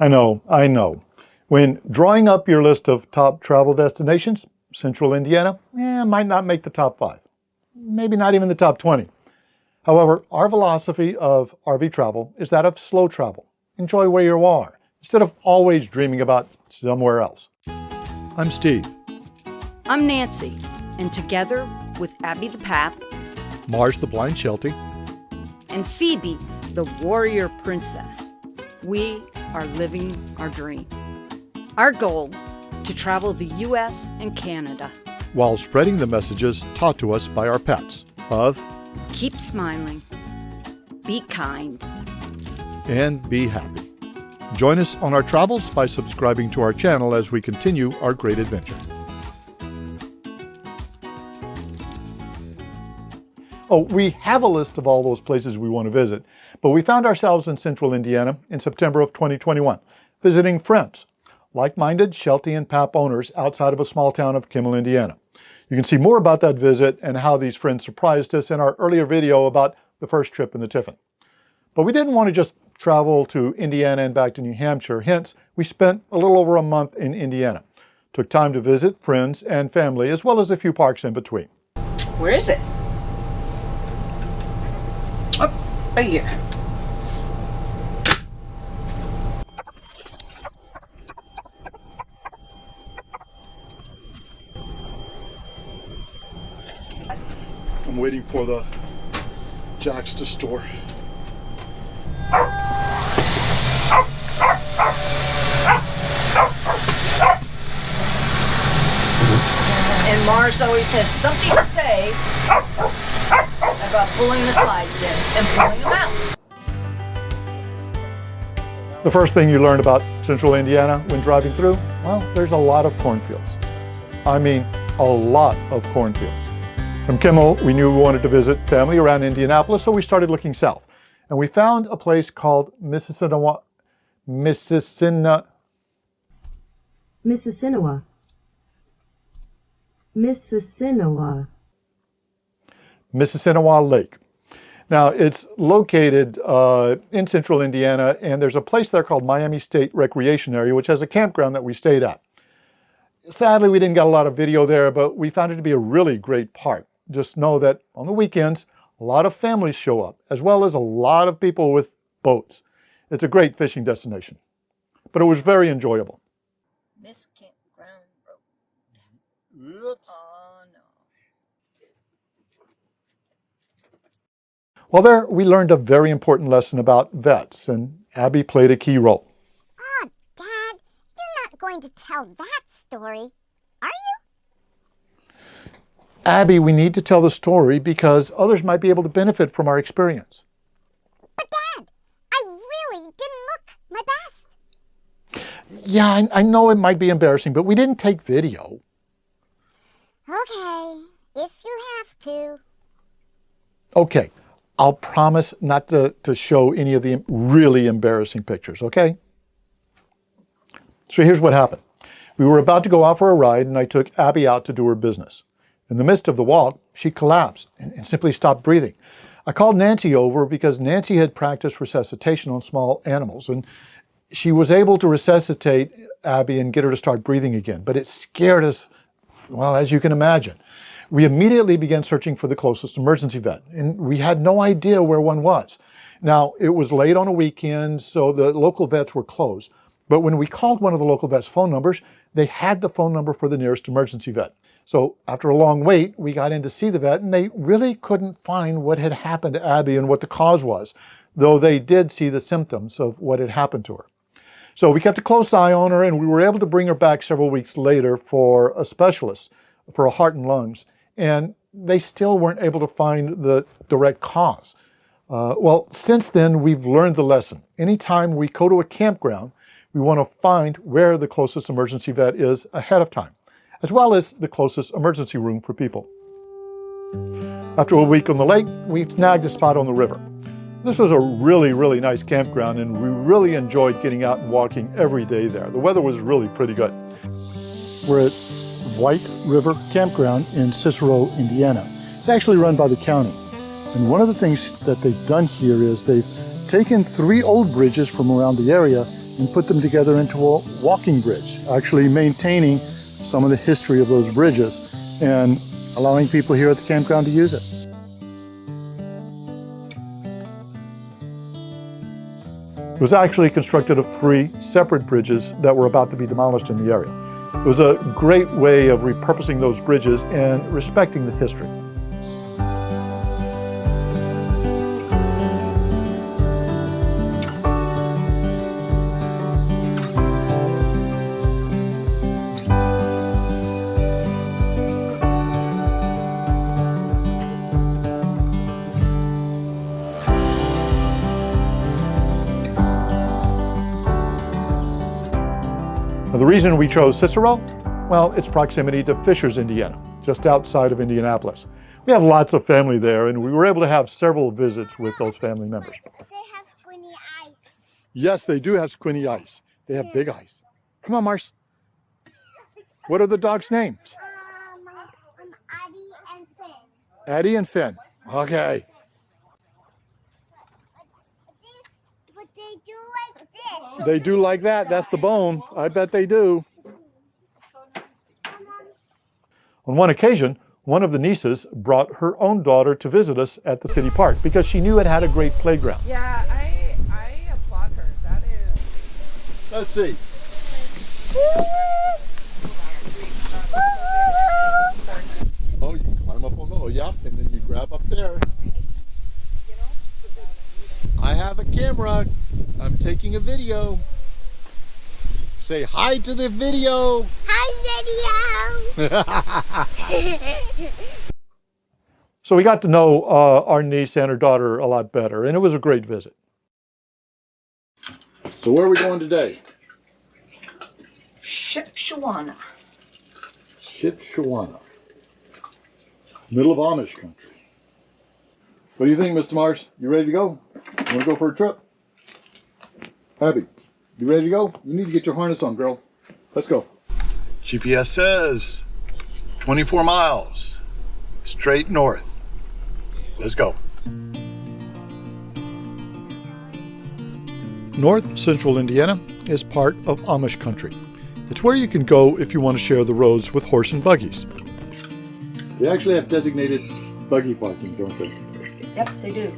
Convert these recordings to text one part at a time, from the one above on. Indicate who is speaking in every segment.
Speaker 1: I know. When drawing up your list of top travel destinations, Central Indiana might not make the top 5. Maybe not even the top 20. However, our philosophy of RV travel is that of slow travel. Enjoy where you are, instead of always dreaming about somewhere else. I'm Steve.
Speaker 2: I'm Nancy, and together with Abby the Pap,
Speaker 1: Mars the Blind Sheltie,
Speaker 2: and Phoebe the Warrior Princess, we are living our dream. Our goal, to travel the U.S. and Canada,
Speaker 1: while spreading the messages taught to us by our pets of
Speaker 2: keep smiling, be kind,
Speaker 1: and be happy. Join us on our travels by subscribing to our channel as we continue our great adventure. Oh, we have a list of all those places we want to visit, but we found ourselves in Central Indiana in September of 2021, visiting friends, like-minded Sheltie and Pap owners outside of a small town of Kimmel, Indiana. You can see more about that visit and how these friends surprised us in our earlier video about the first trip in the Tiffin. But we didn't want to just travel to Indiana and back to New Hampshire, hence we spent a little over a month in Indiana. Took time to visit friends and family, as well as a few parks in between.
Speaker 2: Where is it? Oh, right here.
Speaker 1: I'm waiting for the jacks to store.
Speaker 2: And Mars always has something to say about pulling the slides in and pulling them out.
Speaker 1: The first thing you learn about Central Indiana when driving through, well, there's a lot of cornfields. I mean, a lot of cornfields. From Kimmel, we knew we wanted to visit family around Indianapolis, so we started looking south. And we found a place called Mississinewa Lake. Now, it's located in Central Indiana, and there's a place there called Miami State Recreation Area, which has a campground that we stayed at. Sadly, we didn't get a lot of video there, but we found it to be a really great park. Just know that on the weekends, a lot of families show up, as well as a lot of people with boats. It's a great fishing destination, but it was very enjoyable.
Speaker 2: This campground broke. Oops. Oh no.
Speaker 1: Well, there we learned a very important lesson about vets, and Abby played a key role.
Speaker 3: Oh, Dad, you're not going to tell that story, are you?
Speaker 1: Abby, we need to tell the story because others might be able to benefit from our experience.
Speaker 3: But Dad, I really didn't look my best.
Speaker 1: Yeah, I know it might be embarrassing, but we didn't take video.
Speaker 3: Okay, if you have to.
Speaker 1: Okay, I'll promise not to show any of the really embarrassing pictures, okay? So here's what happened. We were about to go out for a ride, and I took Abby out to do her business. In the midst of the walk, she collapsed and simply stopped breathing. I called Nancy over because Nancy had practiced resuscitation on small animals, and she was able to resuscitate Abby and get her to start breathing again. But it scared us, well, as you can imagine. We immediately began searching for the closest emergency vet, and we had no idea where one was. Now, it was late on a weekend, so the local vets were closed. But when we called one of the local vet's phone numbers, they had the phone number for the nearest emergency vet. So after a long wait, we got in to see the vet, and they really couldn't find what had happened to Abby and what the cause was, though they did see the symptoms of what had happened to her. So we kept a close eye on her, and we were able to bring her back several weeks later for a specialist for heart and lungs, and they still weren't able to find the direct cause. Well, since then, we've learned the lesson. Anytime we go to a campground, we want to find where the closest emergency vet is ahead of time, as well as the closest emergency room for people. After a week on the lake, we snagged a spot on the river. This was a really, really nice campground, and we really enjoyed getting out and walking every day there. The weather was really pretty good. We're at White River Campground in Cicero, Indiana. It's actually run by the county. And one of the things that they've done here is they've taken 3 old bridges from around the area and put them together into a walking bridge, actually maintaining some of the history of those bridges and allowing people here at the campground to use it. It was actually constructed of 3 separate bridges that were about to be demolished in the area. It was a great way of repurposing those bridges and respecting the history. Now, the reason we chose Cicero, well, its proximity to Fishers, Indiana, just outside of Indianapolis. We have lots of family there, and we were able to have several visits with those family members.
Speaker 3: They have squinty eyes.
Speaker 1: Yes, they do have squinty eyes. They have big eyes. Come on, Mars. What are the dogs' names?
Speaker 3: Addie and Finn.
Speaker 1: Addie and Finn. Okay.
Speaker 3: But they do like this.
Speaker 1: They do like that. That's the bone. I bet they do. On one occasion, one of the nieces brought her own daughter to visit us at the city park because she knew it had a great playground.
Speaker 4: Yeah, I applaud her. That is...
Speaker 1: Let's see. Oh, you can climb up on the, yep, and then you grab up there. I have a camera. I'm taking a video. Say hi to the video.
Speaker 3: Hi, video.
Speaker 1: So we got to know our niece and her daughter a lot better, and it was a great visit. So where are we going today?
Speaker 2: Shipshewana.
Speaker 1: Shipshewana. Middle of Amish country. What do you think, Mr. Mars? You ready to go? You want to go for a trip? Abby, you ready to go? You need to get your harness on, girl. Let's go. GPS says 24 miles, straight north. Let's go. North Central Indiana is part of Amish country. It's where you can go if you want to share the roads with horse and buggies. They actually have designated buggy parking, don't they?
Speaker 2: Yep, they do.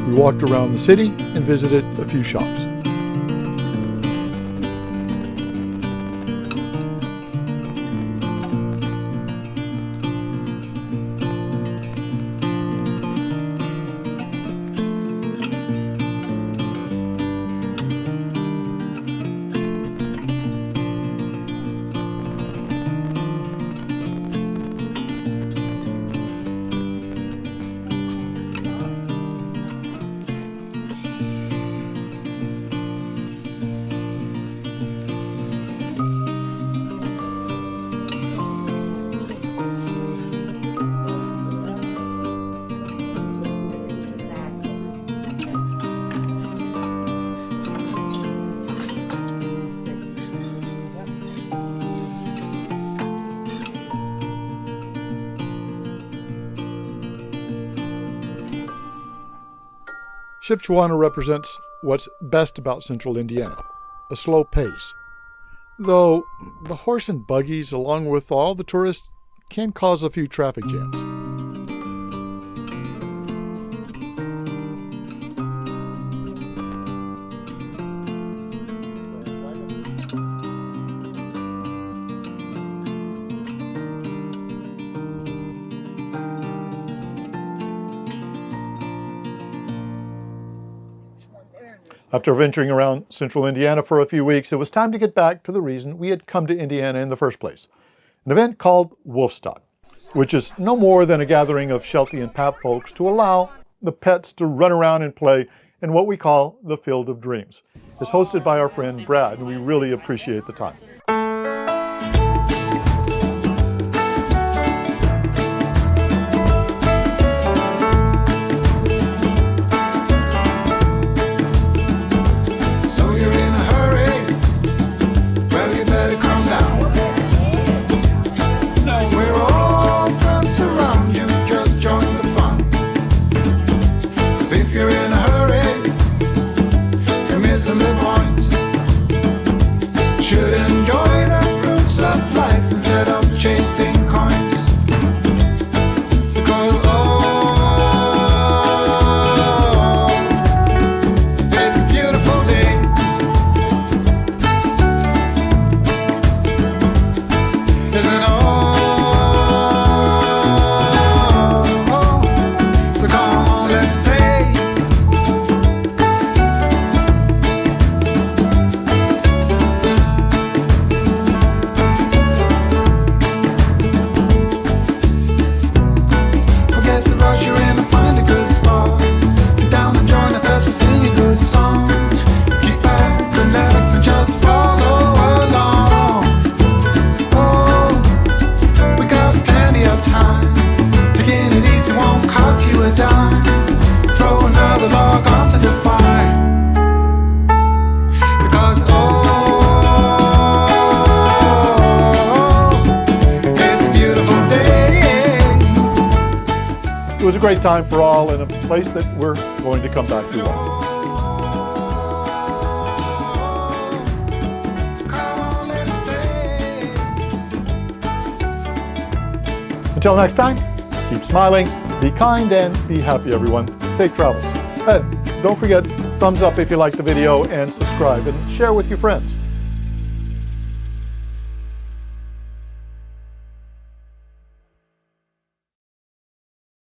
Speaker 1: We walked around the city and visited a few shops. Shipshewana represents what's best about central Indiana, a slow pace. Though the horse and buggies, along with all the tourists, can cause a few traffic jams. After venturing around central Indiana for a few weeks, it was time to get back to the reason we had come to Indiana in the first place. An event called Woofstock, which is no more than a gathering of Sheltie and Pap folks to allow the pets to run around and play in what we call the Field of Dreams. It's hosted by our friend Brad, and we really appreciate the time.
Speaker 5: Should enjoy the fruits of life instead of chasing coins. Because it's a beautiful day. Isn't so come on, let's play. Throw another log onto the fire. Because it's a beautiful day.
Speaker 1: It was a great time for all and a place that we're going to come back to.
Speaker 5: Come on, let's play.
Speaker 1: Until next time, keep smiling, be kind, and be happy, everyone. Safe travels. And don't forget, thumbs up if you like the video, and subscribe, and share with your friends.